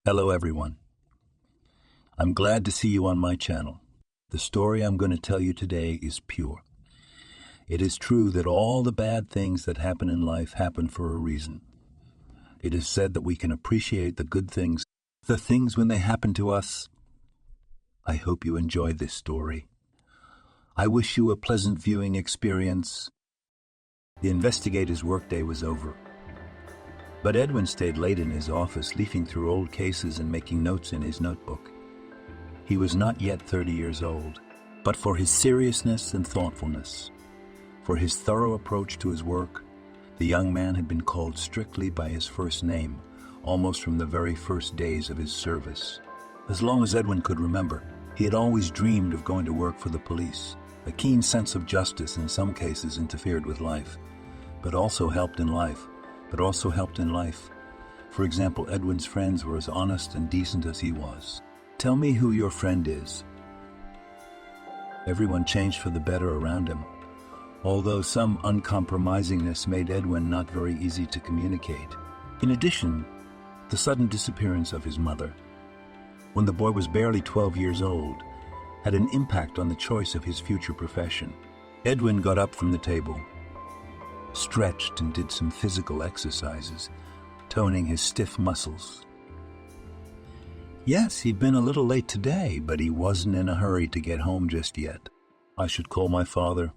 Hello everyone. I'm glad to see you on my channel. The story I'm going to tell you today is pure. It is true that all the bad things that happen in life happen for a reason. It is said that we can appreciate the good things, the things when they happen to us. I hope you enjoy this story. I wish you a pleasant viewing experience. The investigator's workday was over. But Edwin stayed late in his office, leafing through old cases and making notes in his notebook. He was not yet 30 years old, but for his seriousness and thoughtfulness, for his thorough approach to his work, the young man had been called strictly by his first name, almost from the very first days of his service. As long as Edwin could remember, he had always dreamed of going to work for the police. A keen sense of justice in some cases interfered with life, but also helped in life. For example, Edwin's friends were as honest and decent as he was. Tell me who your friend is. Everyone changed for the better around him, although some uncompromisingness made Edwin not very easy to communicate. In addition, the sudden disappearance of his mother, when the boy was barely 12 years old, had an impact on the choice of his future profession. Edwin got up from the table, stretched and did some physical exercises, toning his stiff muscles. Yes, he'd been a little late today, but he wasn't in a hurry to get home just yet. I should call my father.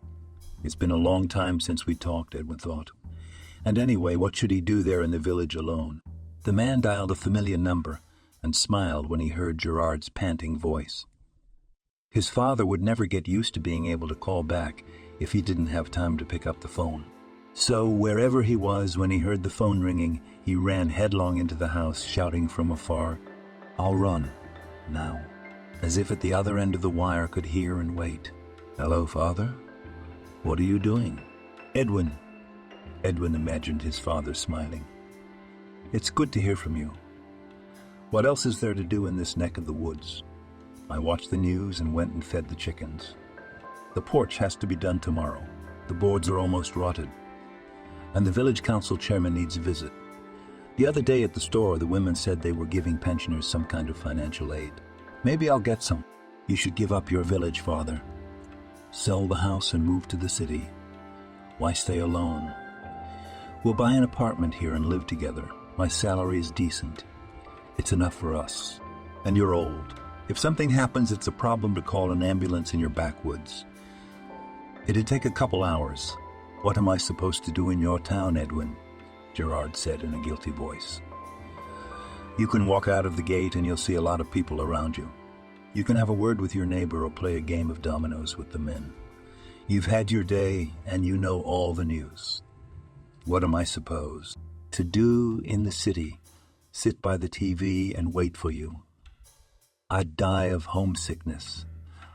It's been a long time since we talked, Edwin thought. And anyway, what should he do there in the village alone? The man dialed a familiar number and smiled when he heard Gerard's panting voice. His father would never get used to being able to call back if he didn't have time to pick up the phone. So wherever he was when he heard the phone ringing, he ran headlong into the house, shouting from afar, "I'll run, now," as if at the other end of the wire could hear and wait. "Hello, Father? What are you doing?" Edwin imagined his father smiling. "It's good to hear from you. What else is there to do in this neck of the woods? I watched the news and went and fed the chickens. The porch has to be done tomorrow. The boards are almost rotted. And the village council chairman needs a visit. The other day at the store, the women said they were giving pensioners some kind of financial aid. Maybe I'll get some." "You should give up your village, Father. Sell the house and move to the city. Why stay alone? We'll buy an apartment here and live together. My salary is decent. It's enough for us. And you're old. If something happens, it's a problem to call an ambulance in your backwoods. It'd take a couple hours. What am I supposed to do in your town, Edwin?" Gerard said in a guilty voice. "You can walk out of the gate and you'll see a lot of people around you. You can have a word with your neighbor or play a game of dominoes with the men. You've had your day and you know all the news. What am I supposed to do in the city? Sit by the TV and wait for you? I'd die of homesickness.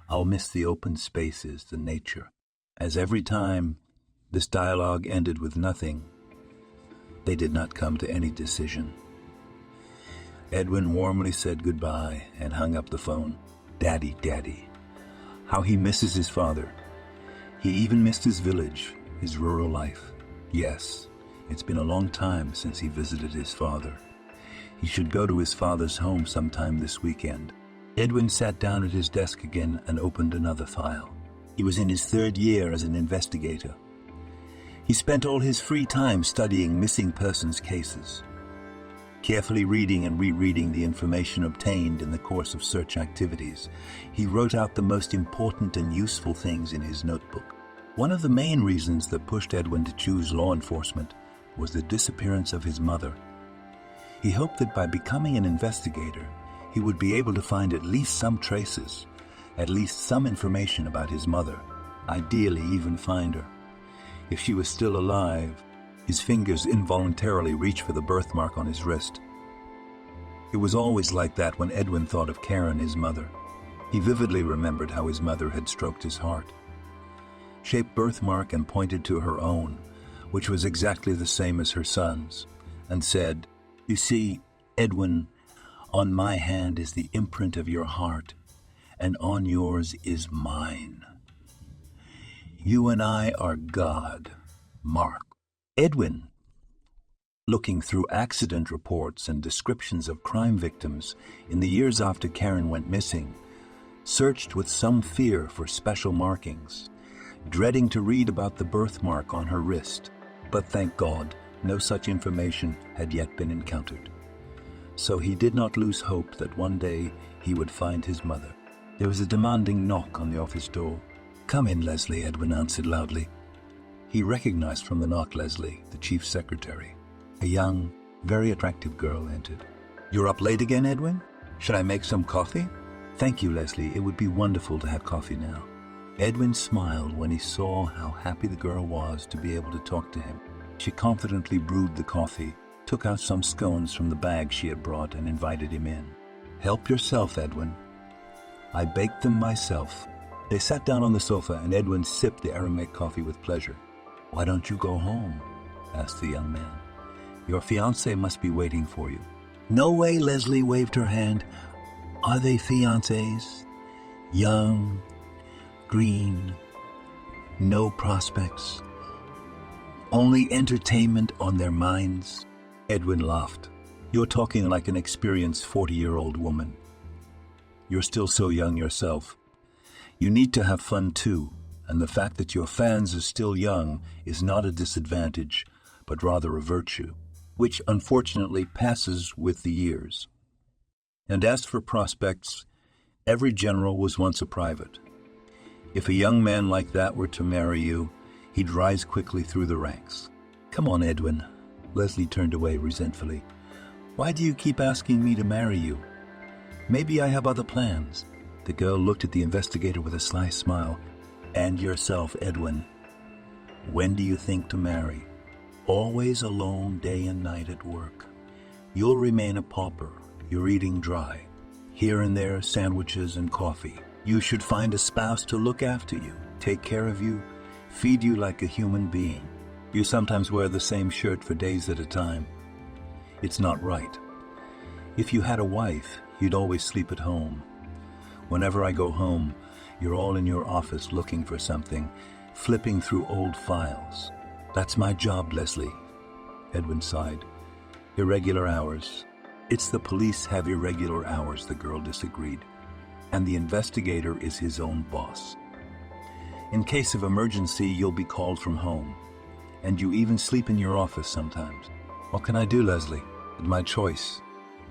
I'll miss the open spaces, the nature." As every time this dialogue ended with nothing, they did not come to any decision. Edwin warmly said goodbye and hung up the phone. Daddy, Daddy. How he misses his father. He even missed his village, his rural life. Yes, it's been a long time since he visited his father. He should go to his father's home sometime this weekend. Edwin sat down at his desk again and opened another file. He was in his third year as an investigator. He spent all his free time studying missing persons cases, carefully reading and rereading the information obtained in the course of search activities. He wrote out the most important and useful things in his notebook. One of the main reasons that pushed Edwin to choose law enforcement was the disappearance of his mother. He hoped that by becoming an investigator, he would be able to find at least some traces, at least some information about his mother, ideally even find her. If she was still alive, his fingers involuntarily reached for the birthmark on his wrist. It was always like that when Edwin thought of Karen, his mother. He vividly remembered how his mother had stroked his heart, shaped birthmark and pointed to her own, which was exactly the same as her son's, and said, "You see, Edwin, on my hand is the imprint of your heart, and on yours is mine. You and I are God, Mark." Edwin looking through accident reports and descriptions of crime victims in the years after Karen went missing, searched with some fear for special markings, dreading to read about the birthmark on her wrist. But thank God, no such information had yet been encountered. So he did not lose hope that one day he would find his mother. There was a demanding knock on the office door. "Come in, Leslie," Edwin answered loudly. He recognized from the knock Leslie, the chief's secretary. A young, very attractive girl entered. "You're up late again, Edwin? Should I make some coffee?" "Thank you, Leslie. It would be wonderful to have coffee now." Edwin smiled when he saw how happy the girl was to be able to talk to him. She confidently brewed the coffee, took out some scones from the bag she had brought, and invited him in. "Help yourself, Edwin. I baked them myself." They sat down on the sofa, and Edwin sipped the aromatic coffee with pleasure. "Why don't you go home?" asked the young man. "Your fiancé must be waiting for you." "No way," Leslie waved her hand. "Are they fiancés? Young, green, no prospects, only entertainment on their minds?" Edwin laughed. "You're talking like an experienced 40-year-old woman. You're still so young yourself. You need to have fun too, and the fact that your fans are still young is not a disadvantage, but rather a virtue, which unfortunately passes with the years. And as for prospects, every general was once a private. If a young man like that were to marry you, he'd rise quickly through the ranks." "Come on, Edwin." Leslie turned away resentfully. "Why do you keep asking me to marry you? Maybe I have other plans." The girl looked at the investigator with a sly smile. "And yourself, Edwin. When do you think to marry? Always alone day and night at work. You'll remain a pauper, your eating dry. Here and there, sandwiches and coffee. You should find a spouse to look after you, take care of you, feed you like a human being. You sometimes wear the same shirt for days at a time. It's not right. If you had a wife, you'd always sleep at home. Whenever I go home, you're all in your office looking for something, flipping through old files. That's my job, Leslie." Edwin sighed. "Irregular hours." "It's the police have irregular hours," the girl disagreed. "And the investigator is his own boss. In case of emergency, you'll be called from home. And you even sleep in your office sometimes. What can I do, Leslie? It's my choice."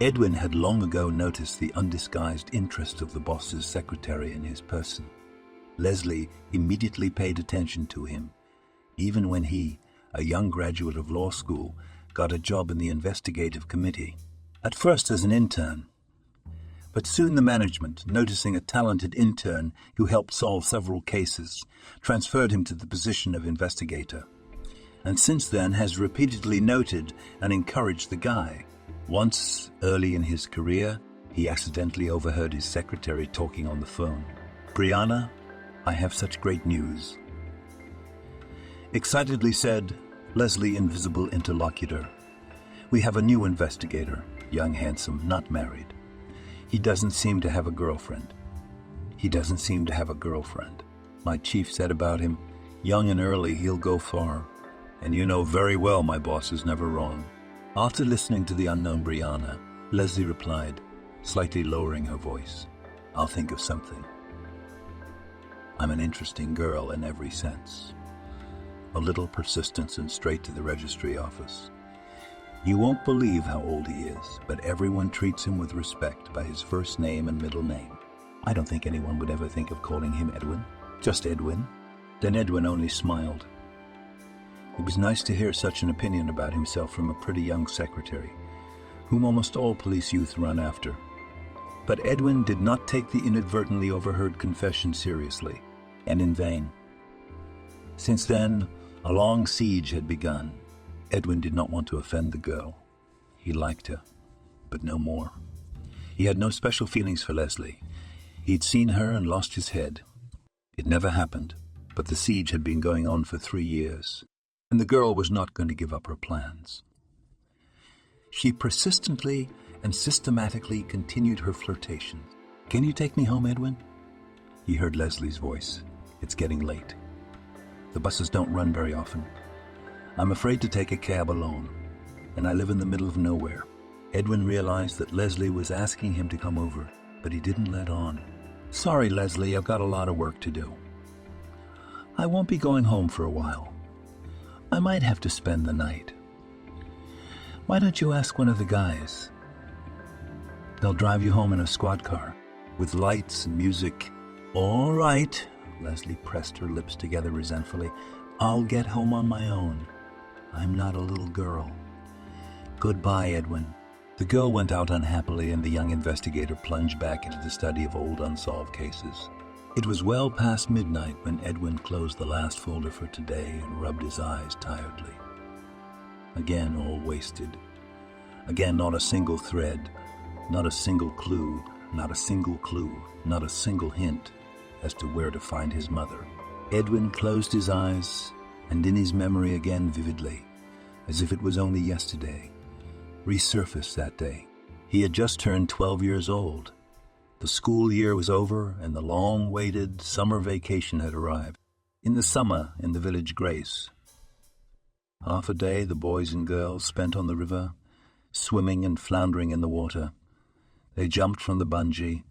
Edwin had long ago noticed the undisguised interest of the boss's secretary in his person. Leslie immediately paid attention to him, even when he, a young graduate of law school, got a job in the investigative committee. At first as an intern, but soon the management, noticing a talented intern who helped solve several cases, transferred him to the position of investigator, and since then has repeatedly noted and encouraged the guy. Once, early in his career, he accidentally overheard his secretary talking on the phone. "Brianna, I have such great news," excitedly said Leslie, invisible interlocutor. "We have a new investigator, young, handsome, not married. He doesn't seem to have a girlfriend. My chief said about him, young and early, he'll go far. And you know very well my boss is never wrong." After listening to the unknown Brianna, Leslie replied, slightly lowering her voice, "I'll think of something. I'm an interesting girl in every sense. A little persistence and straight to the registry office. You won't believe how old he is, but everyone treats him with respect by his first name and middle name. I don't think anyone would ever think of calling him Edwin. Just Edwin." Then Edwin only smiled. It was nice to hear such an opinion about himself from a pretty young secretary, whom almost all police youth run after. But Edwin did not take the inadvertently overheard confession seriously, and in vain. Since then, a long siege had begun. Edwin did not want to offend the girl. He liked her, but no more. He had no special feelings for Leslie. He'd seen her and lost his head. It never happened, but the siege had been going on for 3 years. And the girl was not going to give up her plans. She persistently and systematically continued her flirtations. "Can you take me home, Edwin?" He heard Leslie's voice. "It's getting late. The buses don't run very often. I'm afraid to take a cab alone." and I live in the middle of nowhere." Edwin realized that Leslie was asking him to come over, but he didn't let on. "Sorry, Leslie, I've got a lot of work to do. I won't be going home for a while. I might have to spend the night. Why don't you ask one of the guys? They'll drive you home in a squad car, with lights and music." "All right," Leslie pressed her lips together resentfully. "I'll get home on my own. I'm not a little girl." "Goodbye, Edwin." The girl went out unhappily, and the young investigator plunged back into the study of old unsolved cases. It was well past midnight when Edwin closed the last folder for today and rubbed his eyes tiredly. Again, all wasted. Again, not a single thread, not a single clue, not a single clue, not a single hint as to where to find his mother. Edwin closed his eyes, and in his memory again vividly, as if it was only yesterday, resurfaced that day. He had just turned 12 years old. The school year was over, and the long-awaited summer vacation had arrived. In the summer, in the village Grace. Half a day the boys and girls spent on the river, swimming and floundering in the water. They jumped from the bungee,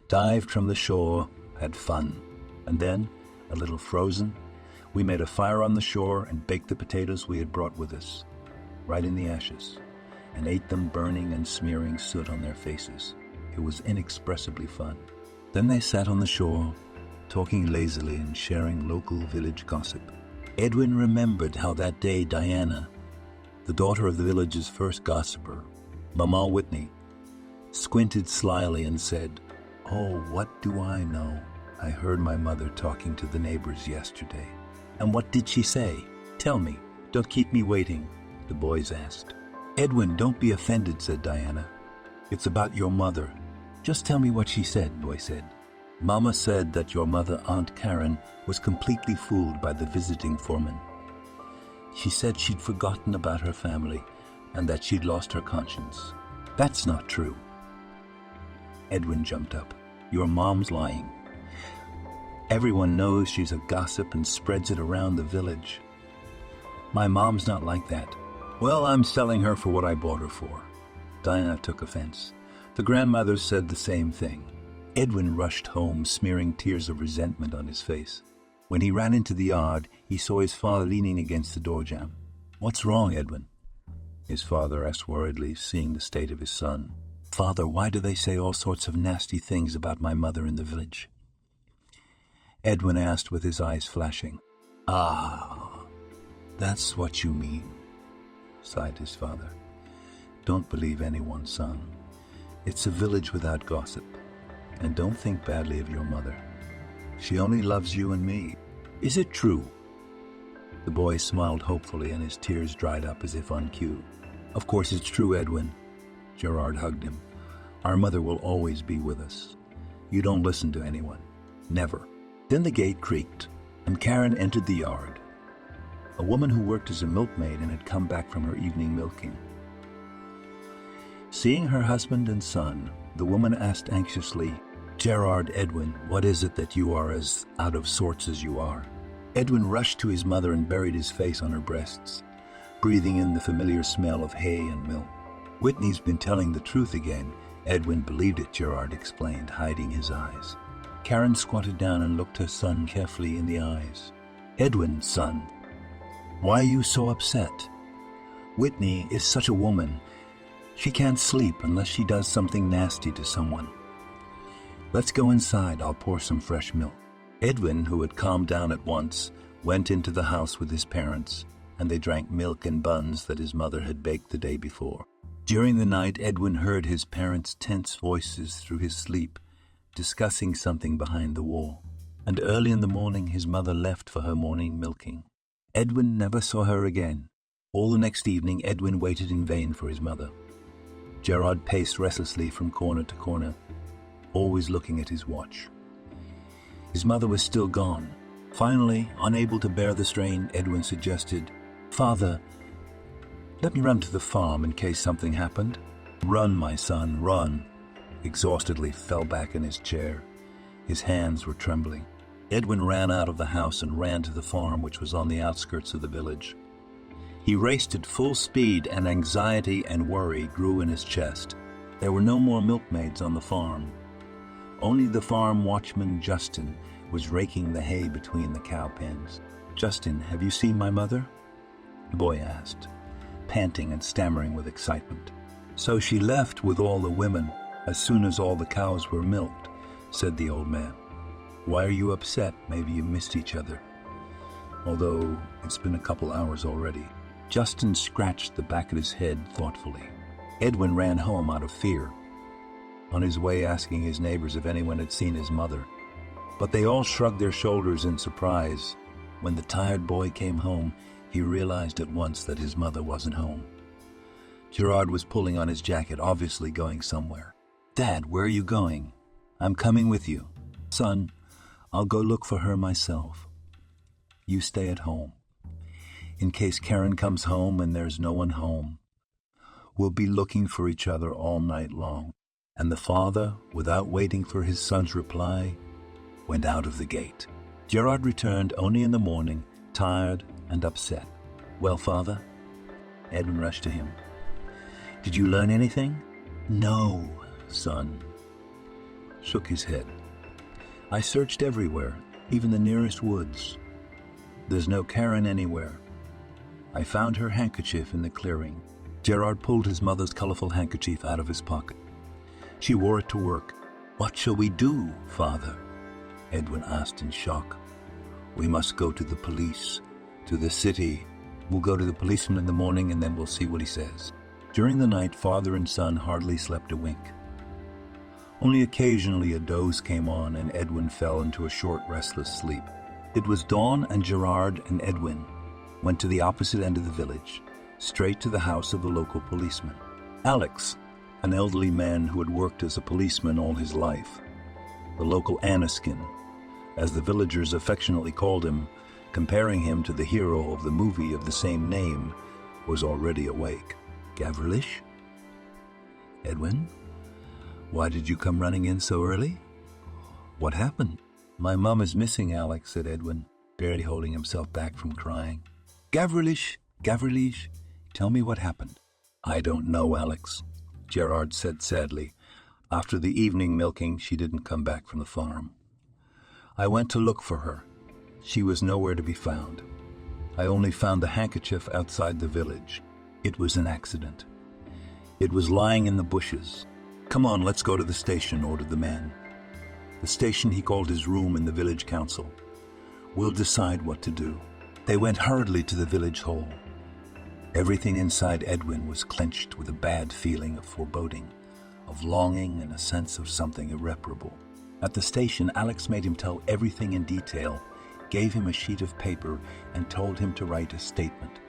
dived from the shore, had fun. And then, a little frozen, we made a fire on the shore and baked the potatoes we had brought with us, right in the ashes, and ate them burning and smearing soot on their faces. It was inexpressibly fun. Then they sat on the shore, talking lazily and sharing local village gossip. Edwin remembered how that day Diana, the daughter of the village's first gossiper, Mama Whitney, squinted slyly and said, "Oh, what do I know? I heard my mother talking to the neighbors yesterday." "And what did she say? Tell me. Don't keep me waiting," the boys asked. "Edwin, don't be offended," said Diana. "It's about your mother." "Just tell me what she said," the boy said. "Mama said that your mother, Aunt Karen, was completely fooled by the visiting foreman. She said she'd forgotten about her family and that she'd lost her conscience." "That's not true." Edwin jumped up. "Your mom's lying. Everyone knows she's a gossip and spreads it around the village." "My mom's not like that." "Well, I'm selling her for what I bought her for." Diana took offense. The grandmother said the same thing. Edwin rushed home, smearing tears of resentment on his face. When he ran into the yard, he saw his father leaning against the door jamb. "What's wrong, Edwin?" his father asked worriedly, seeing the state of his son. "Father, why do they say all sorts of nasty things about my mother in the village?" Edwin asked with his eyes flashing. "Ah, that's what you mean," sighed his father. "Don't believe anyone, son. It's a village without gossip. And don't think badly of your mother. She only loves you and me. Is it true?" The boy smiled hopefully, and his tears dried up as if on cue. "Of course it's true, Edwin." Gerard hugged him. "Our mother will always be with us. You don't listen to anyone. Never." Then the gate creaked, and Karen entered the yard, a woman who worked as a milkmaid and had come back from her evening milking. Seeing her husband and son, the woman asked anxiously, "Gerard, Edwin, what is it that you are as out of sorts as you are?" Edwin rushed to his mother and buried his face on her breasts, breathing in the familiar smell of hay and milk. "Whitney's been telling the truth again." Edwin believed it, Gerard explained, hiding his eyes. Karen squatted down and looked her son carefully in the eyes. "Edwin, son, why are you so upset? Whitney is such a woman. She can't sleep unless she does something nasty to someone. Let's go inside. I'll pour some fresh milk." Edwin, who had calmed down at once, went into the house with his parents, and they drank milk and buns that his mother had baked the day before. During the night, Edwin heard his parents' tense voices through his sleep, discussing something behind the wall. And early in the morning, his mother left for her morning milking. Edwin never saw her again. All the next evening, Edwin waited in vain for his mother. Gerard paced restlessly from corner to corner, always looking at his watch. His mother was still gone. Finally, unable to bear the strain, Edwin suggested, "Father, let me run to the farm in case something happened." "Run, my son, run." Exhaustedly fell back in his chair. His hands were trembling. Edwin ran out of the house and ran to the farm, which was on the outskirts of the village. He raced at full speed, and anxiety and worry grew in his chest. There were no more milkmaids on the farm. Only the farm watchman, Justin, was raking the hay between the cow pens. "Justin, have you seen my mother?" the boy asked, panting and stammering with excitement. "So she left with all the women as soon as all the cows were milked," said the old man. "Why are you upset? Maybe you missed each other. Although it's been a couple hours already." Justin scratched the back of his head thoughtfully. Edwin ran home out of fear, on his way asking his neighbors if anyone had seen his mother. But they all shrugged their shoulders in surprise. When the tired boy came home, he realized at once that his mother wasn't home. Gerard was pulling on his jacket, obviously going somewhere. "Dad, where are you going?" "I'm coming with you." "Son, I'll go look for her myself. You stay at home. In case Karen comes home and there's no one home. We'll be looking for each other all night long." And the father, without waiting for his son's reply, went out of the gate. Gerard returned only in the morning, tired and upset. "Well, father?" Edwin rushed to him. "Did you learn anything?" "No, son." Shook his head. "I searched everywhere, even the nearest woods. There's no Karen anywhere. I found her handkerchief in the clearing." Gerard pulled his mother's colorful handkerchief out of his pocket. She wore it to work. "What shall we do, father?" Edwin asked in shock. "We must go to the police, to the city. We'll go to the policeman in the morning and then we'll see what he says." During the night, father and son hardly slept a wink. Only occasionally a doze came on and Edwin fell into a short, restless sleep. It was dawn and Gerard and Edwin went to the opposite end of the village, straight to the house of the local policeman. Alex, an elderly man who had worked as a policeman all his life, the local Anniskin, as the villagers affectionately called him, comparing him to the hero of the movie of the same name, was already awake. "Gavrilich?" "Edwin? Why did you come running in so early? What happened?" "My mum is missing, Alex," said Edwin, barely holding himself back from crying. "Gavrilich, Gavrilich, tell me what happened." "I don't know, Alex," Gerard said sadly. "After the evening milking, she didn't come back from the farm. I went to look for her. She was nowhere to be found. I only found the handkerchief outside the village. It was an accident. It was lying in the bushes." "Come on, let's go to the station," ordered the man. The station he called his room in the village council. "We'll decide what to do." They went hurriedly to the village hall. Everything inside Edwin was clenched with a bad feeling of foreboding, of longing and a sense of something irreparable. At the station, Alex made him tell everything in detail, gave him a sheet of paper, and told him to write a statement.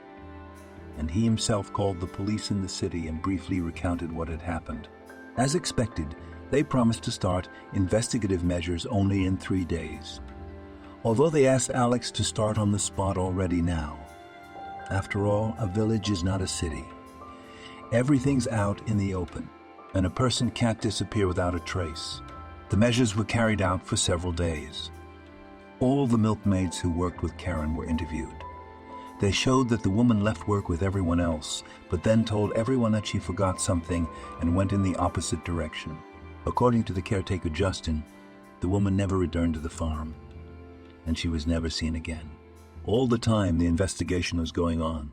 And he himself called the police in the city and briefly recounted what had happened. As expected, they promised to start investigative measures only in 3 days. Although they asked Alex to start on the spot already now. After all, a village is not a city. Everything's out in the open, and a person can't disappear without a trace. The measures were carried out for several days. All the milkmaids who worked with Karen were interviewed. They showed that the woman left work with everyone else, but then told everyone that she forgot something and went in the opposite direction. According to the caretaker Justin, the woman never returned to the farm, and she was never seen again. All the time the investigation was going on,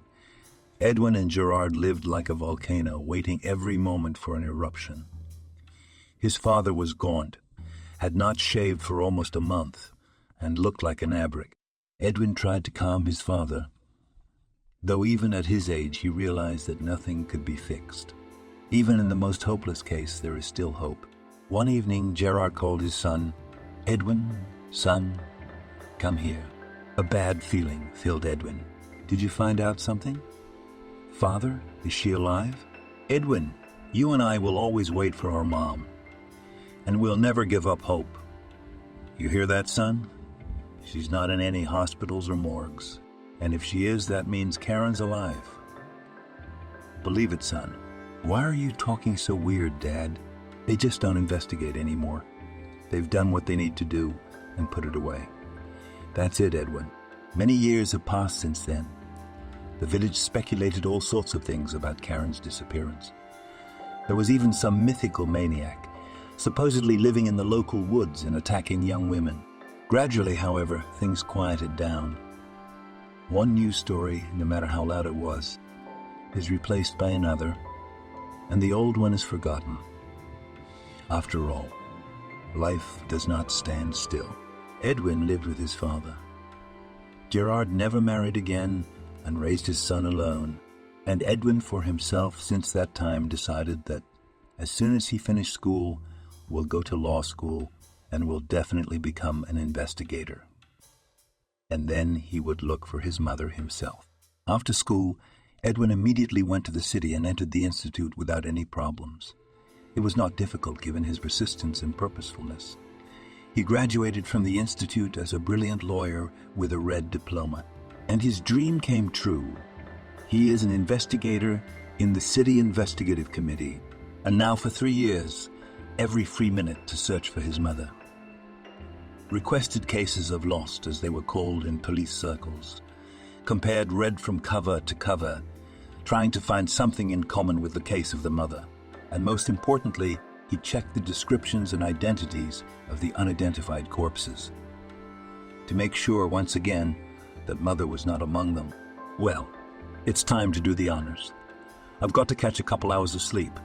Edwin and Gerard lived like a volcano, waiting every moment for an eruption. His father was gaunt, had not shaved for almost a month, and looked like an abric. Edwin tried to calm his father, though even at his age he realized that nothing could be fixed. Even in the most hopeless case, there is still hope. One evening, Gerard called his son. "Edwin, son, come here." A bad feeling filled Edwin. "Did you find out something?" "Father, is she alive?" "Edwin, you and I will always wait for our mom, and we'll never give up hope. You hear that, son? She's not in any hospitals or morgues, and if she is, that means Karen's alive. Believe it, son." "Why are you talking so weird, Dad?" "They just don't investigate anymore. They've done what they need to do and put it away. That's it, Edwin. Many years have passed since then. The village speculated all sorts of things about Karen's disappearance. There was even some mythical maniac, supposedly living in the local woods and attacking young women. Gradually, however, things quieted down. One news story, no matter how loud it was, is replaced by another, and the old one is forgotten. After all, life does not stand still. Edwin lived with his father. Gerard never married again and raised his son alone, and Edwin for himself since that time decided that as soon as he finished school, will go to law school and will definitely become an investigator. And then he would look for his mother himself. After school, Edwin immediately went to the city and entered the institute without any problems. It was not difficult given his persistence and purposefulness. He graduated from the institute as a brilliant lawyer with a red diploma, and his dream came true. He is an investigator in the City Investigative Committee, and now for 3 years, every free minute to search for his mother. Requested cases of lost, as they were called in police circles, compared read from cover to cover, trying to find something in common with the case of the mother. And most importantly, he checked the descriptions and identities of the unidentified corpses to make sure once again that mother was not among them. Well, it's time to do the honors. I've got to catch a couple hours of sleep,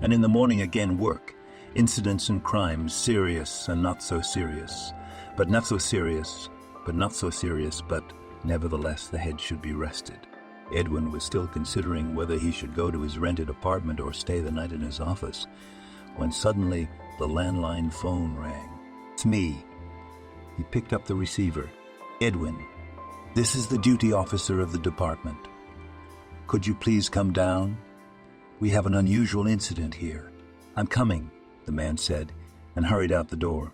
and in the morning again work. Incidents and crimes, serious and not so serious, but not so serious, but not so serious, but nevertheless the head should be rested. Edwin was still considering whether he should go to his rented apartment or stay the night in his office, when suddenly the landline phone rang. It's me. He picked up the receiver. Edwin, this is the duty officer of the department. Could you please come down? We have an unusual incident here. I'm coming, the man said, and hurried out the door.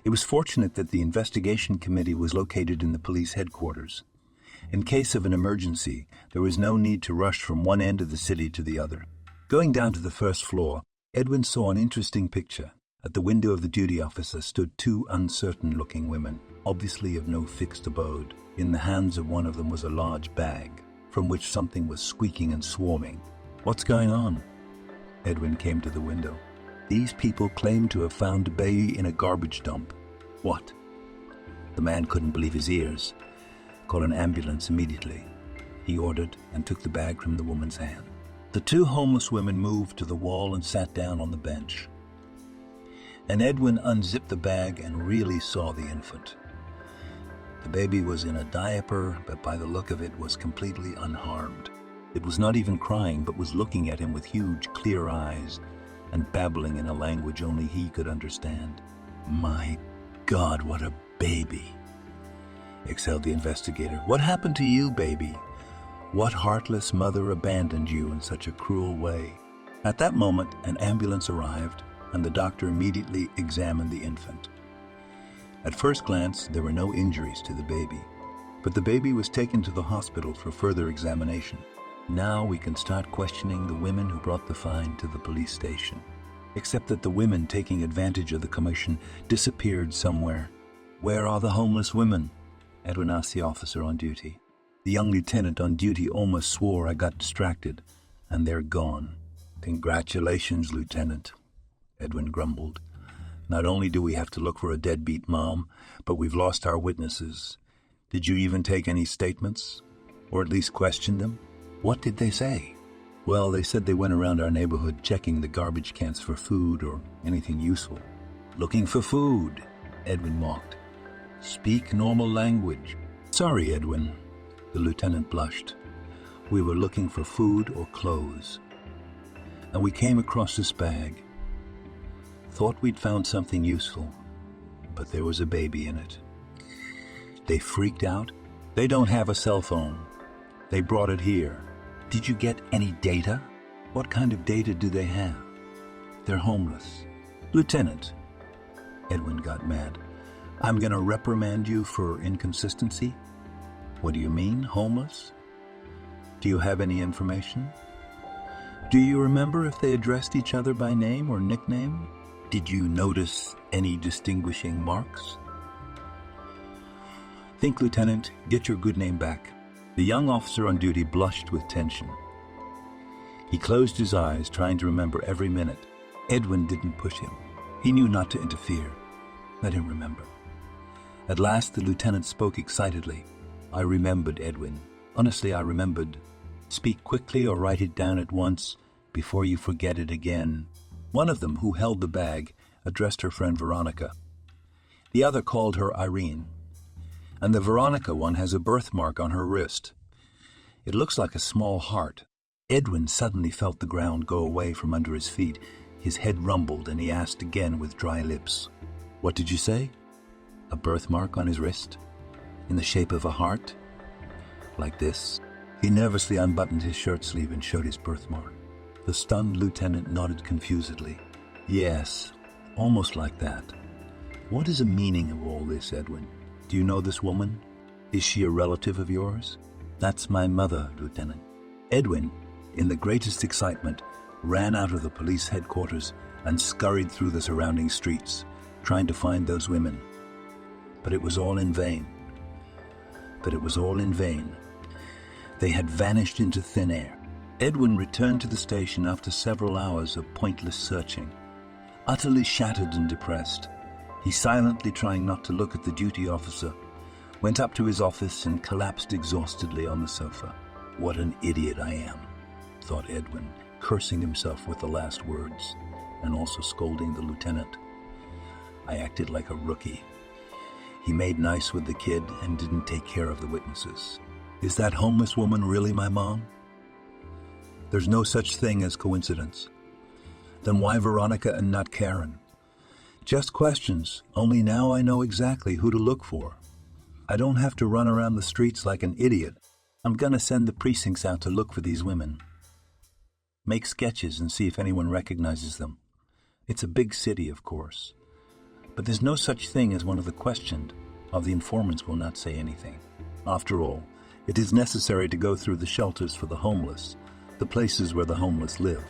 It was fortunate that the investigation committee was located in the police headquarters. In case of an emergency, there was no need to rush from one end of the city to the other. Going down to the first floor, Edwin saw an interesting picture. At the window of the duty officer stood 2 uncertain-looking women, obviously of no fixed abode. In the hands of one of them was a large bag, from which something was squeaking and swarming. What's going on? Edwin came to the window. These people claimed to have found a baby in a garbage dump. What? The man couldn't believe his ears. Call an ambulance immediately, he ordered, and took the bag from the woman's hand. The 2 homeless women moved to the wall and sat down on the bench. And Edwin unzipped the bag and really saw the infant. The baby was in a diaper, but by the look of it was completely unharmed. It was not even crying, but was looking at him with huge, clear eyes and babbling in a language only he could understand. My God, what a baby, exhaled the investigator. What happened to you, baby? What heartless mother abandoned you in such a cruel way? At that moment, an ambulance arrived, and the doctor immediately examined the infant. At first glance, there were no injuries to the baby, but the baby was taken to the hospital for further examination. Now we can start questioning the women who brought the find to the police station. Except that the women taking advantage of the commotion disappeared somewhere. Where are the homeless women? Edwin asked the officer on duty. The young lieutenant on duty almost swore I got distracted, and they're gone. Congratulations, Lieutenant, Edwin grumbled. Not only do we have to look for a deadbeat mom, but we've lost our witnesses. Did you even take any statements? Or at least question them? What did they say? Well, they said they went around our neighborhood checking the garbage cans for food or anything useful. Looking for food, Edwin mocked. Speak normal language. Sorry, Edwin, the lieutenant blushed. We were looking for food or clothes. And we came across this bag. Thought we'd found something useful, but there was a baby in it. They freaked out. They don't have a cell phone. They brought it here. Did you get any data? What kind of data do they have? They're homeless. Lieutenant, Edwin got mad. I'm going to reprimand you for inconsistency. What do you mean, homeless? Do you have any information? Do you remember if they addressed each other by name or nickname? Did you notice any distinguishing marks? Think, Lieutenant, get your good name back. The young officer on duty blushed with tension. He closed his eyes, trying to remember every minute. Edwin didn't push him. He knew not to interfere. Let him remember. At last, the lieutenant spoke excitedly. I remembered, Edwin. Honestly, I remembered. Speak quickly or write it down at once before you forget it again. One of them, who held the bag, addressed her friend Veronica. The other called her Irene. And the Veronica one has a birthmark on her wrist. It looks like a small heart. Edwin suddenly felt the ground go away from under his feet. His head rumbled, and he asked again with dry lips, "What did you say?" "A birthmark on his wrist? In the shape of a heart? Like this?" He nervously unbuttoned his shirt sleeve and showed his birthmark. The stunned lieutenant nodded confusedly. "Yes, almost like that. What is the meaning of all this, Edwin? Do you know this woman? Is she a relative of yours?" "That's my mother, Lieutenant." Edwin, in the greatest excitement, ran out of the police headquarters and scurried through the surrounding streets, trying to find those women. But it was all in vain. They had vanished into thin air. Edwin returned to the station after several hours of pointless searching. Utterly shattered and depressed, he, silently trying not to look at the duty officer, went up to his office and collapsed exhaustedly on the sofa. "What an idiot I am," thought Edwin, cursing himself with the last words, and also scolding the lieutenant. "I acted like a rookie. He made nice with the kid and didn't take care of the witnesses. Is that homeless woman really my mom? There's no such thing as coincidence. Then why Veronica and not Karen? Just questions, only now I know exactly who to look for. I don't have to run around the streets like an idiot. I'm gonna send the precincts out to look for these women. Make sketches and see if anyone recognizes them. It's a big city, of course. But there's no such thing as one of the questioned. Of the informants will not say anything. After all, it is necessary to go through the shelters for the homeless, the places where the homeless live.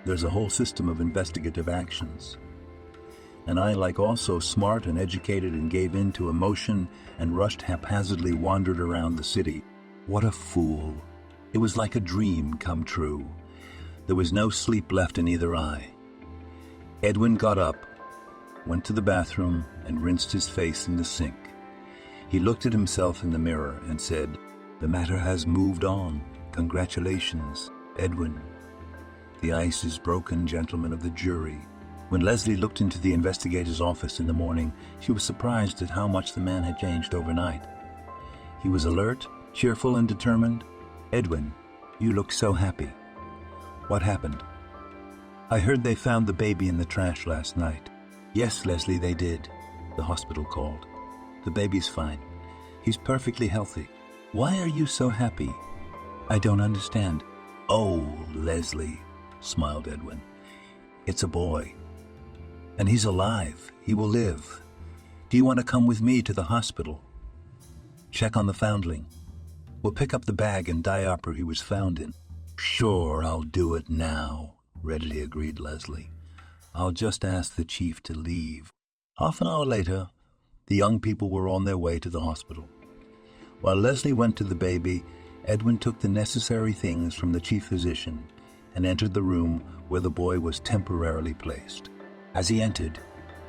There's a whole system of investigative actions. And I, like also smart and educated, and gave in to emotion and rushed haphazardly wandered around the city. What a fool. It was like a dream come true. There was no sleep left in either eye. Edwin got up, went to the bathroom, and rinsed his face in the sink. He looked at himself in the mirror and said, "The matter has moved on. Congratulations, Edwin. The ice is broken, gentlemen of the jury." When Leslie looked into the investigator's office in the morning, she was surprised at how much the man had changed overnight. He was alert, cheerful, and determined. "Edwin, you look so happy. What happened?" "I heard they found the baby in the trash last night." "Yes, Leslie, they did," the hospital called. "The baby's fine. He's perfectly healthy. Why are you so happy?" "I don't understand." "Oh, Leslie," smiled Edwin. "It's a boy. And he's alive. He will live. Do you want to come with me to the hospital? Check on the foundling. We'll pick up the bag and diaper he was found in." "Sure, I'll do it now," readily agreed Leslie. "I'll just ask the chief to leave." Half an hour later, the young people were on their way to the hospital. While Leslie went to the baby, Edwin took the necessary things from the chief physician and entered the room where the boy was temporarily placed. As he entered,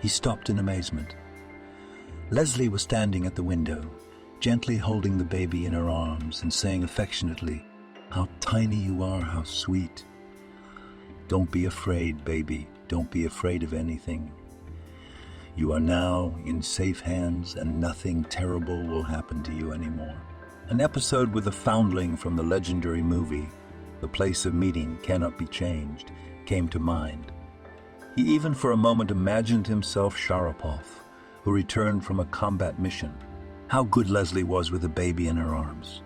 he stopped in amazement. Leslie was standing at the window, gently holding the baby in her arms and saying affectionately, "How tiny you are, how sweet. Don't be afraid, baby. Don't be afraid of anything. You are now in safe hands and nothing terrible will happen to you anymore." An episode with a foundling from the legendary movie, The Place of Meeting Cannot Be Changed, came to mind. He even for a moment imagined himself Sharapov, who returned from a combat mission. How good Leslie was with a baby in her arms.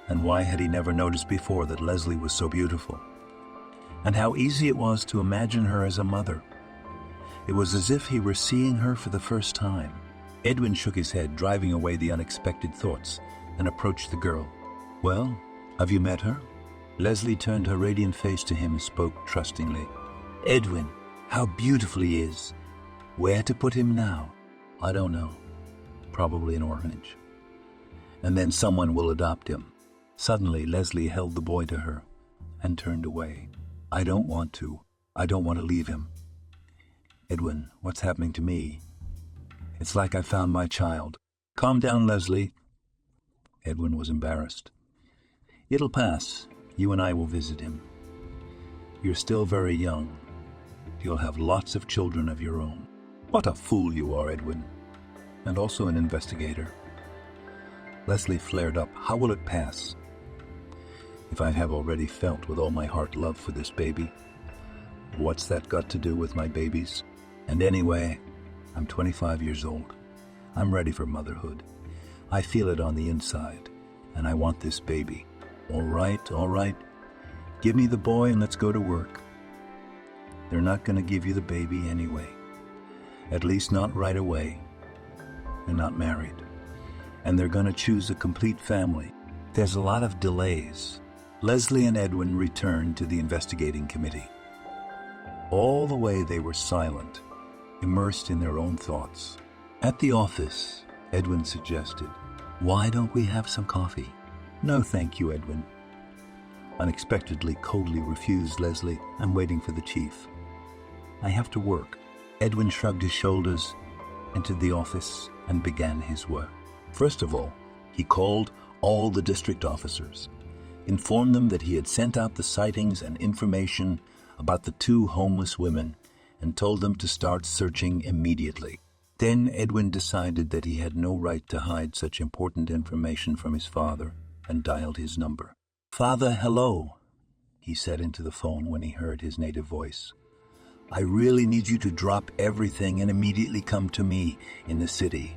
And why had he never noticed before that Leslie was so beautiful? And how easy it was to imagine her as a mother. It was as if he were seeing her for the first time. Edwin shook his head, driving away the unexpected thoughts, and approached the girl. "Well, have you met her?" Leslie turned her radiant face to him and spoke trustingly. "Edwin, how beautiful he is. Where to put him now?" "I don't know. Probably an orphanage." and then someone will adopt him. Suddenly, Leslie held the boy to her and turned away. I don't want to. I don't want to leave him. Edwin, what's happening to me? It's like I found my child. Calm down, Leslie. Edwin was embarrassed. It'll pass. You and I will visit him. You're still very young. You'll have lots of children of your own. What a fool you are, Edwin. And also an investigator. Leslie flared up. How will it pass? If I have already felt with all my heart love for this baby, what's that got to do with my babies? And anyway, I'm 25 years old. I'm ready for motherhood. I feel it on the inside, and I want this baby. All right. Give me the boy and let's go to work. They're not going to give you the baby anyway. At least not right away. They're not married. And they're going to choose a complete family. There's a lot of delays. Leslie and Edwin returned to the investigating committee. All the way they were silent, immersed in their own thoughts. At the office, Edwin suggested, "Why don't we have some coffee?" "No, thank you, Edwin." Unexpectedly, coldly refused Leslie. "I'm waiting for the chief. I have to work." Edwin shrugged his shoulders, entered the office, and began his work. First of all, he called all the district officers, informed them that he had sent out the sightings and information about the 2 homeless women, and told them to start searching immediately. Then Edwin decided that he had no right to hide such important information from his father, and dialed his number. "Father, hello," he said into the phone when he heard his native voice. "I really need you to drop everything and immediately come to me in the city.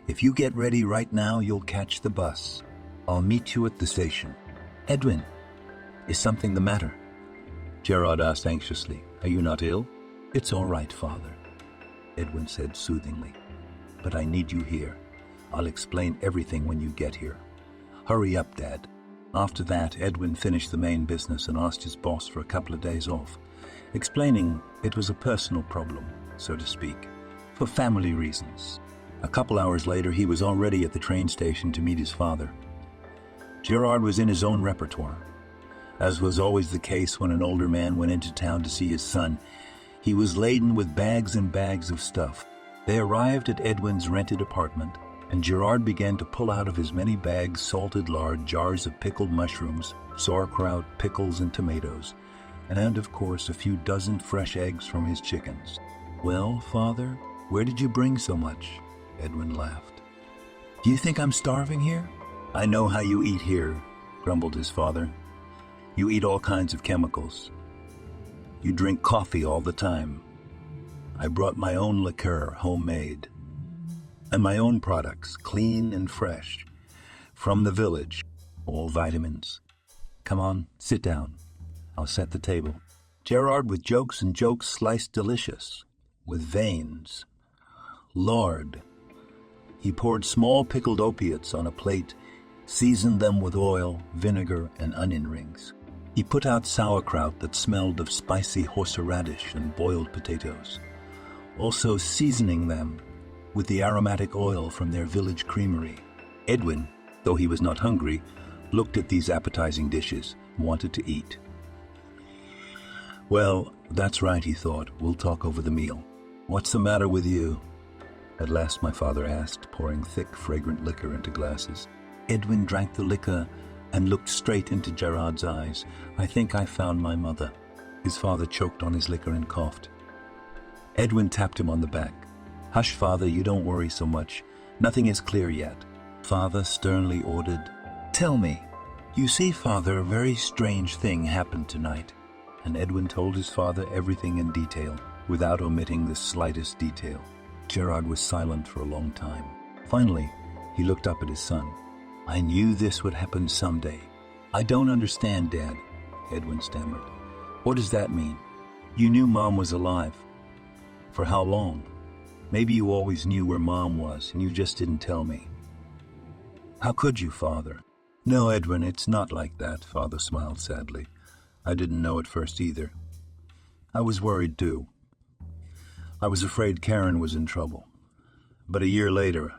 If you get ready right now, you'll catch the bus. I'll meet you at the station." "Edwin, is something the matter?" Gerard asked anxiously. "Are you not ill?" "It's all right, Father," Edwin said soothingly. "But I need you here. I'll explain everything when you get here. Hurry up, Dad." After that, Edwin finished the main business and asked his boss for a couple of days off, explaining it was a personal problem, so to speak, for family reasons. A couple hours later, he was already at the train station to meet his father. Gerard was in his own repertoire. As was always the case when an older man went into town to see his son, he was laden with bags and bags of stuff. They arrived at Edwin's rented apartment, and Gerard began to pull out of his many bags salted lard, jars of pickled mushrooms, sauerkraut, pickles, and tomatoes, and of course a few dozen fresh eggs from his chickens. "Well, Father, where did you bring so much?" Edwin laughed. "Do you think I'm starving here?" "I know how you eat here," grumbled his father. "You eat all kinds of chemicals. You drink coffee all the time. I brought my own liqueur, homemade, and my own products, clean and fresh, from the village, all vitamins. Come on, sit down. I'll set the table." Gerard, with jokes and jokes, sliced delicious, with veins. Lard. He poured small pickled opiates on a plate, seasoned them with oil, vinegar, and onion rings. He put out sauerkraut that smelled of spicy horseradish and boiled potatoes, also seasoning them with the aromatic oil from their village creamery. Edwin, though he was not hungry, looked at these appetizing dishes and wanted to eat. "Well, that's right," he thought. "We'll talk over the meal." "What's the matter with you?" At last my father asked, pouring thick, fragrant liquor into glasses. Edwin drank the liquor and looked straight into Gerard's eyes. "I think I found my mother." His father choked on his liquor and coughed. Edwin tapped him on the back. "Hush, Father, you don't worry so much. Nothing is clear yet." Father sternly ordered, "Tell me." "You see, Father, a very strange thing happened tonight." And Edwin told his father everything in detail, without omitting the slightest detail. Gerard was silent for a long time. Finally, he looked up at his son. "I knew this would happen someday." "I don't understand, Dad," Edwin stammered. "What does that mean?" "You knew Mom was alive." "For how long?" "Maybe you always knew where Mom was, and you just didn't tell me." "How could you, Father?" "No, Edwin, it's not like that," Father smiled sadly. "I didn't know at first either. I was worried too. I was afraid Karen was in trouble. But a year later,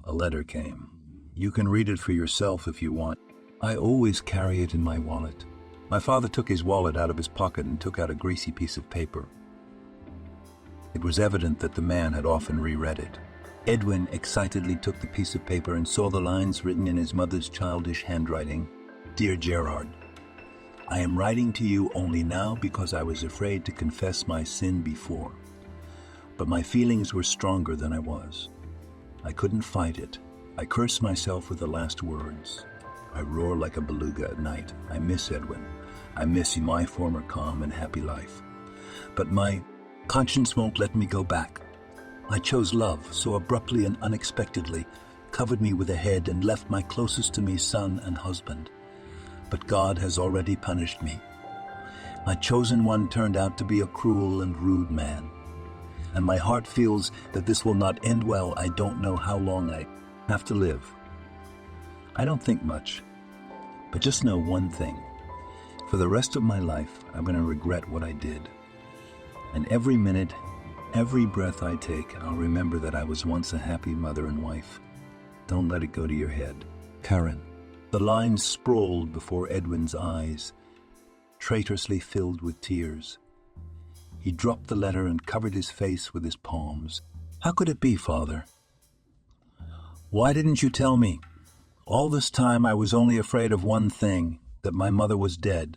a letter came. You can read it for yourself if you want. I always carry it in my wallet. My father took his wallet out of his pocket and took out a greasy piece of paper. It was evident that the man had often reread it. Edwin excitedly took the piece of paper and saw the lines written in his mother's childish handwriting. Dear Gerard, I am writing to you only now because I was afraid to confess my sin before. But my feelings were stronger than I was. I couldn't fight it. I curse myself with the last words. I roar like a beluga at night. I miss Edwin. I miss my former calm and happy life. But my conscience won't let me go back. I chose love so abruptly and unexpectedly, covered me with a head and left my closest to me son and husband. But God has already punished me. My chosen one turned out to be a cruel and rude man. And my heart feels that this will not end well. I don't know how long I have to live. I don't think much, but just know one thing. For the rest of my life, I'm going to regret what I did. And every minute, every breath I take, I'll remember that I was once a happy mother and wife. Don't let it go to your head. Karen. The lines sprawled before Edwin's eyes, traitorously filled with tears. He dropped the letter and covered his face with his palms. How could it be, Father? Why didn't you tell me? All this time I was only afraid of one thing, that my mother was dead.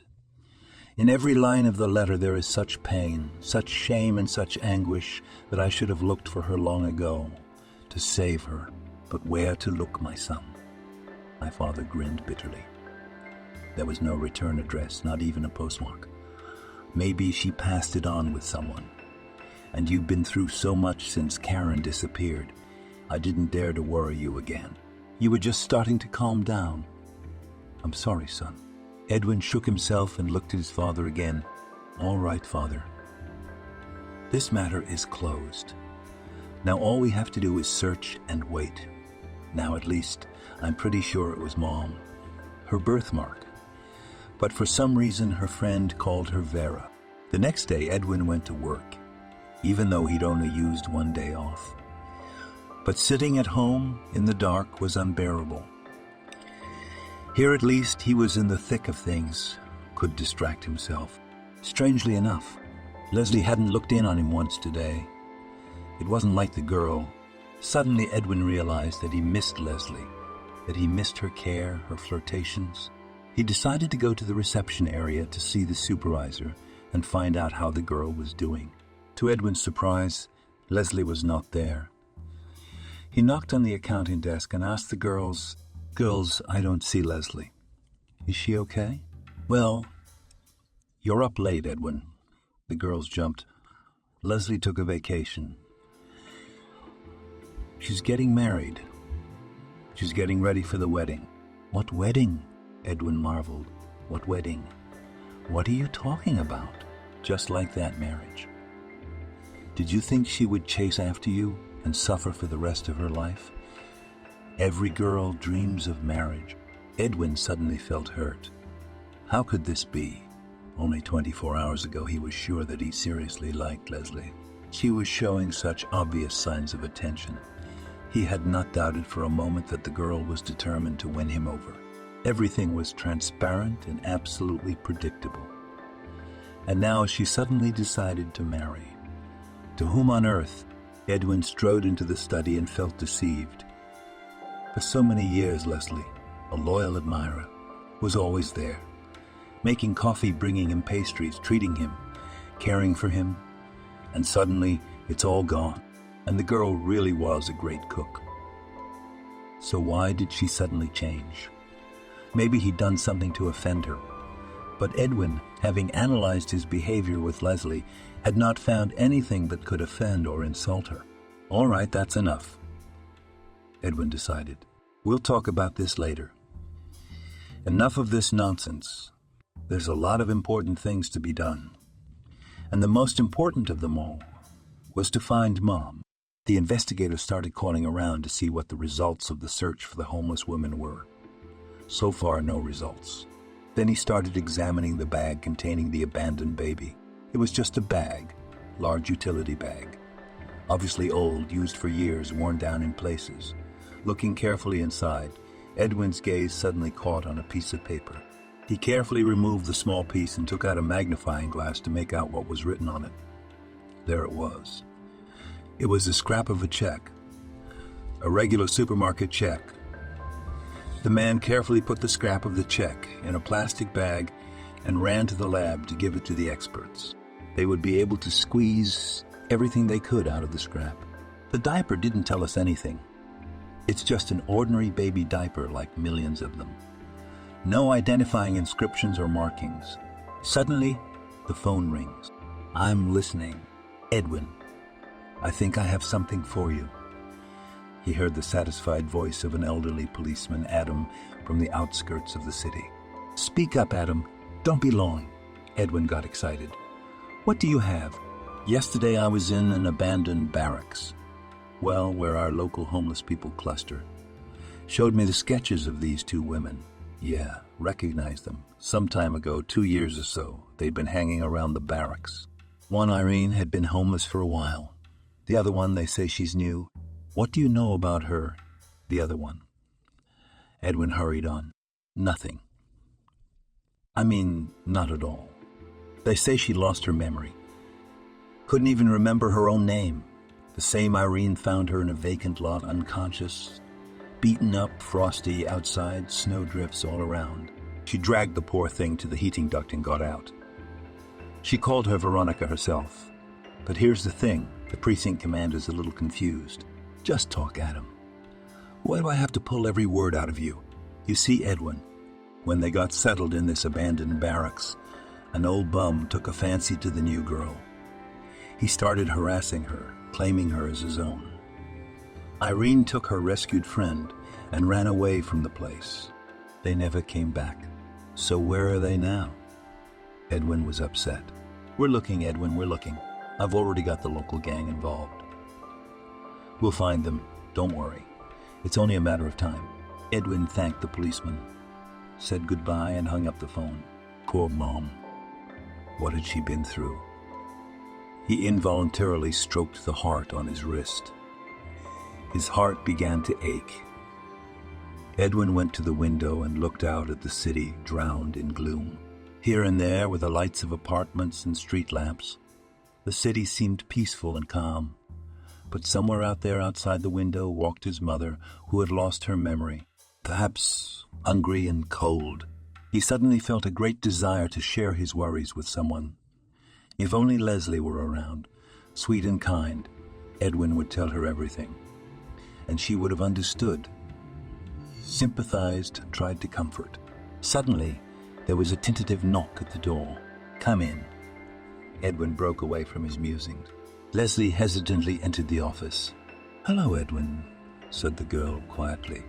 In every line of the letter there is such pain, such shame and such anguish that I should have looked for her long ago, to save her. But where to look, my son? My father grinned bitterly. There was no return address, not even a postmark. Maybe she passed it on with someone. And you've been through so much since Karen disappeared. I didn't dare to worry you again. You were just starting to calm down. I'm sorry, son. Edwin shook himself and looked at his father again. All right, Father. This matter is closed. Now all we have to do is search and wait. Now at least, I'm pretty sure it was Mom. Her birthmark. But for some reason, her friend called her Vera. The next day, Edwin went to work, even though he'd only used one day off. But sitting at home in the dark was unbearable. Here at least, he was in the thick of things, could distract himself. Strangely enough, Leslie hadn't looked in on him once today. It wasn't like the girl. Suddenly, Edwin realized that he missed Leslie, that he missed her care, her flirtations. He decided to go to the reception area to see the supervisor and find out how the girl was doing. To Edwin's surprise, Leslie was not there. He knocked on the accounting desk and asked the girls, I don't see Leslie. Is she okay? Well, you're up late, Edwin. The girls jumped. Leslie took a vacation. She's getting married. She's getting ready for the wedding. What wedding? Edwin marveled. What wedding? What are you talking about? Just like that marriage. Did you think she would chase after you and suffer for the rest of her life? Every girl dreams of marriage. Edwin suddenly felt hurt. How could this be? Only 24 hours ago he was sure that he seriously liked Leslie. She was showing such obvious signs of attention. He had not doubted for a moment that the girl was determined to win him over. Everything was transparent and absolutely predictable. And now she suddenly decided to marry. To whom on earth? Edwin strode into the study and felt deceived. For so many years, Leslie, a loyal admirer, was always there, making coffee, bringing him pastries, treating him, caring for him. And suddenly, it's all gone. And the girl really was a great cook. So why did she suddenly change? Maybe he'd done something to offend her. But Edwin, having analyzed his behavior with Leslie, had not found anything that could offend or insult her. All right, that's enough, Edwin decided. We'll talk about this later. Enough of this nonsense. There's a lot of important things to be done. And the most important of them all was to find Mom. The investigator started calling around to see what the results of the search for the homeless woman were. So far, no results. Then he started examining the bag containing the abandoned baby. It was just a bag, large utility bag. Obviously old, used for years, worn down in places. Looking carefully inside, Edwin's gaze suddenly caught on a piece of paper. He carefully removed the small piece and took out a magnifying glass to make out what was written on it. There it was. It was a scrap of a check. A regular supermarket check. The man carefully put the scrap of the check in a plastic bag and ran to the lab to give it to the experts. They would be able to squeeze everything they could out of the scrap. The diaper didn't tell us anything. It's just an ordinary baby diaper like millions of them. No identifying inscriptions or markings. Suddenly, the phone rings. I'm listening. Edwin, I think I have something for you. He heard the satisfied voice of an elderly policeman, Adam, from the outskirts of the city. Speak up, Adam. Don't be long. Edwin got excited. What do you have? Yesterday I was in an abandoned barracks. Well, where our local homeless people cluster. Showed me the sketches of these two women. Yeah, recognized them. Some time ago, 2 years or so, they'd been hanging around the barracks. One, Irene, had been homeless for a while. The other one, they say she's new. What do you know about her? The other one. Edwin hurried on. Nothing. I mean, not at all. They say she lost her memory. Couldn't even remember her own name. The same Irene found her in a vacant lot, unconscious, beaten up, frosty outside, snowdrifts all around. She dragged the poor thing to the heating duct and got out. She called her Veronica herself. But here's the thing, the precinct commander's a little confused. Just talk, Adam. Why do I have to pull every word out of you? You see, Edwin, when they got settled in this abandoned barracks, an old bum took a fancy to the new girl. He started harassing her, claiming her as his own. Irene took her rescued friend and ran away from the place. They never came back. So where are they now? Edwin was upset. We're looking, Edwin, we're looking. I've already got the local gang involved. We'll find them, don't worry. It's only a matter of time. Edwin thanked the policeman, said goodbye and hung up the phone. Poor Mom. What had she been through? He involuntarily stroked the heart on his wrist. His heart began to ache. Edwin went to the window and looked out at the city drowned in gloom. Here and there were the lights of apartments and street lamps. The city seemed peaceful and calm. But somewhere out there outside the window walked his mother, who had lost her memory, perhaps hungry and cold. He suddenly felt a great desire to share his worries with someone. If only Leslie were around, sweet and kind, Edwin would tell her everything. And she would have understood, sympathized, tried to comfort. Suddenly, there was a tentative knock at the door. Come in. Edwin broke away from his musings. Leslie hesitantly entered the office. Hello, Edwin, said the girl quietly.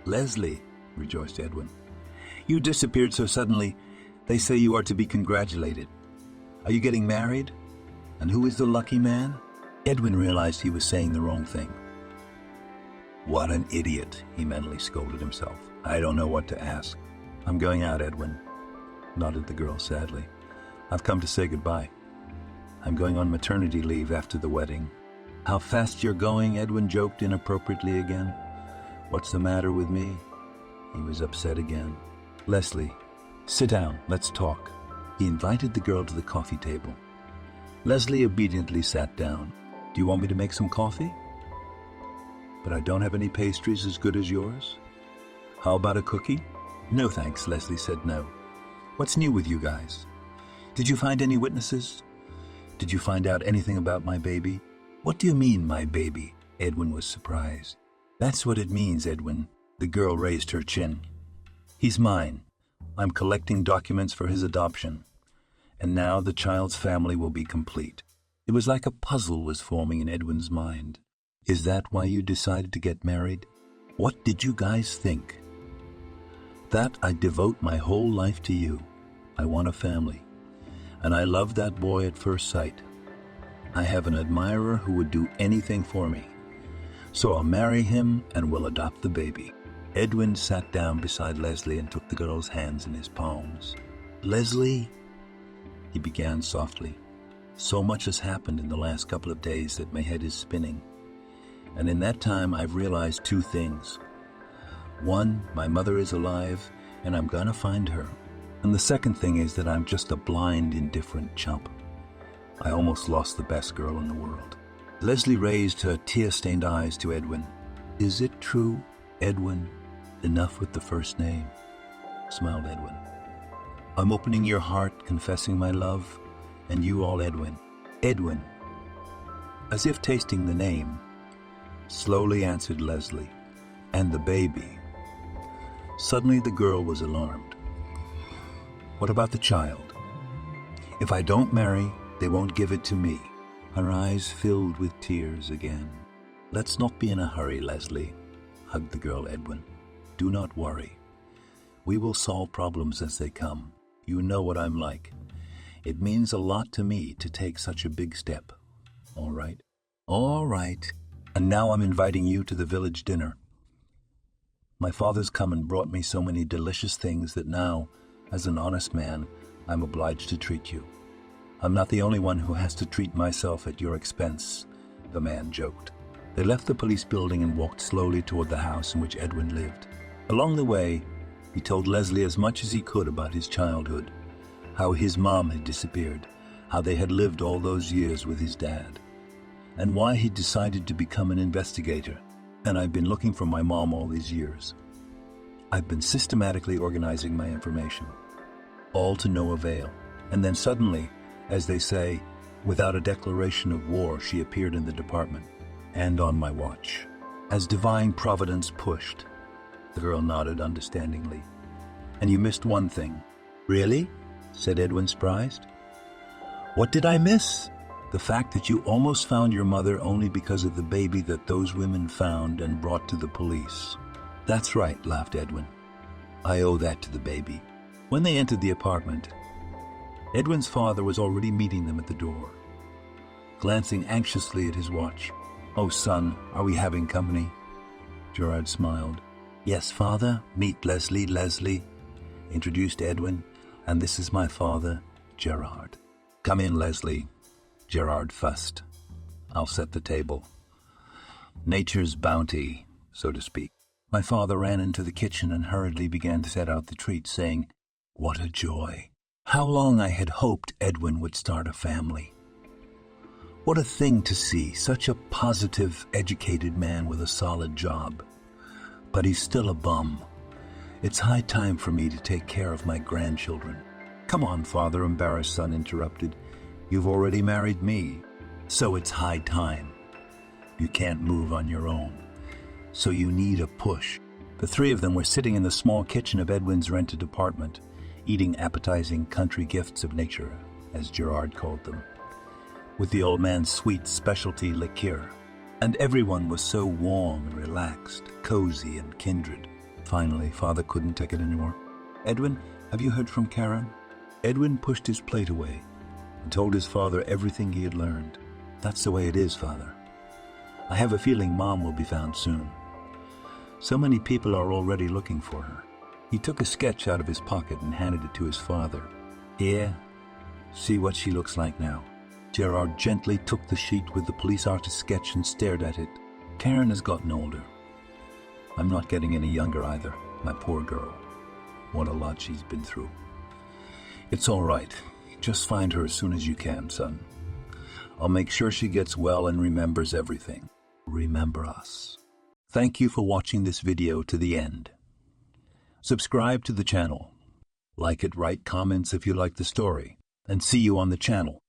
Leslie, rejoiced Edwin. You disappeared so suddenly. They say you are to be congratulated. Are you getting married? And who is the lucky man? Edwin realized he was saying the wrong thing. What an idiot, he mentally scolded himself. I don't know what to ask. I'm going out, Edwin, nodded the girl sadly. I've come to say goodbye. I'm going on maternity leave after the wedding. How fast you're going, Edwin joked inappropriately again. What's the matter with me? He was upset again. Leslie, sit down, let's talk. He invited the girl to the coffee table. Leslie obediently sat down. Do you want me to make some coffee? But I don't have any pastries as good as yours. How about a cookie? No thanks, Leslie said no. What's new with you guys? Did you find any witnesses? Did you find out anything about my baby? What do you mean, my baby? Edwin was surprised. That's what it means, Edwin. The girl raised her chin. He's mine. I'm collecting documents for his adoption. And now the child's family will be complete. It was like a puzzle was forming in Edwin's mind. Is that why you decided to get married? What did you guys think? That I devote my whole life to you. I want a family. And I love that boy at first sight. I have an admirer who would do anything for me. So I'll marry him and we'll adopt the baby. Edwin sat down beside Leslie and took the girl's hands in his palms. Leslie, he began softly. So much has happened in the last couple of days that my head is spinning. And in that time I've realized two things. One, my mother is alive, and I'm gonna find her. And the second thing is that I'm just a blind, indifferent chump. I almost lost the best girl in the world. Leslie raised her tear-stained eyes to Edwin. Is it true, Edwin? Enough with the first name, smiled Edwin. I'm opening your heart, confessing my love, and you all Edwin. Edwin. As if tasting the name, slowly answered Leslie. And the baby. Suddenly the girl was alarmed. What about the child? If I don't marry, they won't give it to me. Her eyes filled with tears again. Let's not be in a hurry, Leslie, hugged the girl Edwin. Do not worry. We will solve problems as they come. You know what I'm like. It means a lot to me to take such a big step. All right? All right. And now I'm inviting you to the village dinner. My father's come and brought me so many delicious things that now, as an honest man, I'm obliged to treat you. I'm not the only one who has to treat myself at your expense, the man joked. They left the police building and walked slowly toward the house in which Edwin lived. Along the way, he told Leslie as much as he could about his childhood, how his mom had disappeared, how they had lived all those years with his dad, and why he decided to become an investigator. And I've been looking for my mom all these years. I've been systematically organizing my information, all to no avail. And then suddenly, as they say, without a declaration of war, she appeared in the department, and on my watch. As divine providence pushed, the girl nodded understandingly. And you missed one thing. Really? Said Edwin, surprised. What did I miss? The fact that you almost found your mother only because of the baby that those women found and brought to the police. That's right, laughed Edwin. I owe that to the baby. When they entered the apartment, Edwin's father was already meeting them at the door, glancing anxiously at his watch. Oh, son, are we having company? Gerard smiled. Yes, father, meet Leslie. Leslie introduced Edwin, and this is my father, Gerard. Come in, Leslie. Gerard fussed. I'll set the table. Nature's bounty, so to speak. My father ran into the kitchen and hurriedly began to set out the treats, saying, What a joy! How long I had hoped Edwin would start a family. What a thing to see, such a positive, educated man with a solid job. But he's still a bum. It's high time for me to take care of my grandchildren. Come on, father, embarrassed son interrupted. You've already married me, so it's high time. You can't move on your own, so you need a push. The three of them were sitting in the small kitchen of Edwin's rented apartment, eating appetizing country gifts of nature, as Gerard called them, with the old man's sweet specialty liqueur. And everyone was so warm and relaxed, cozy and kindred. Finally, father couldn't take it anymore. Edwin, have you heard from Karen? Edwin pushed his plate away and told his father everything he had learned. That's the way it is, father. I have a feeling Mom will be found soon. So many people are already looking for her. He took a sketch out of his pocket and handed it to his father. Here, see what she looks like now. Gerard gently took the sheet with the police artist's sketch and stared at it. Karen has gotten older. I'm not getting any younger either, my poor girl. What a lot she's been through. It's all right. Just find her as soon as you can, son. I'll make sure she gets well and remembers everything. Remember us. Thank you for watching this video to the end. Subscribe to the channel. Like it, write comments if you like the story, and see you on the channel.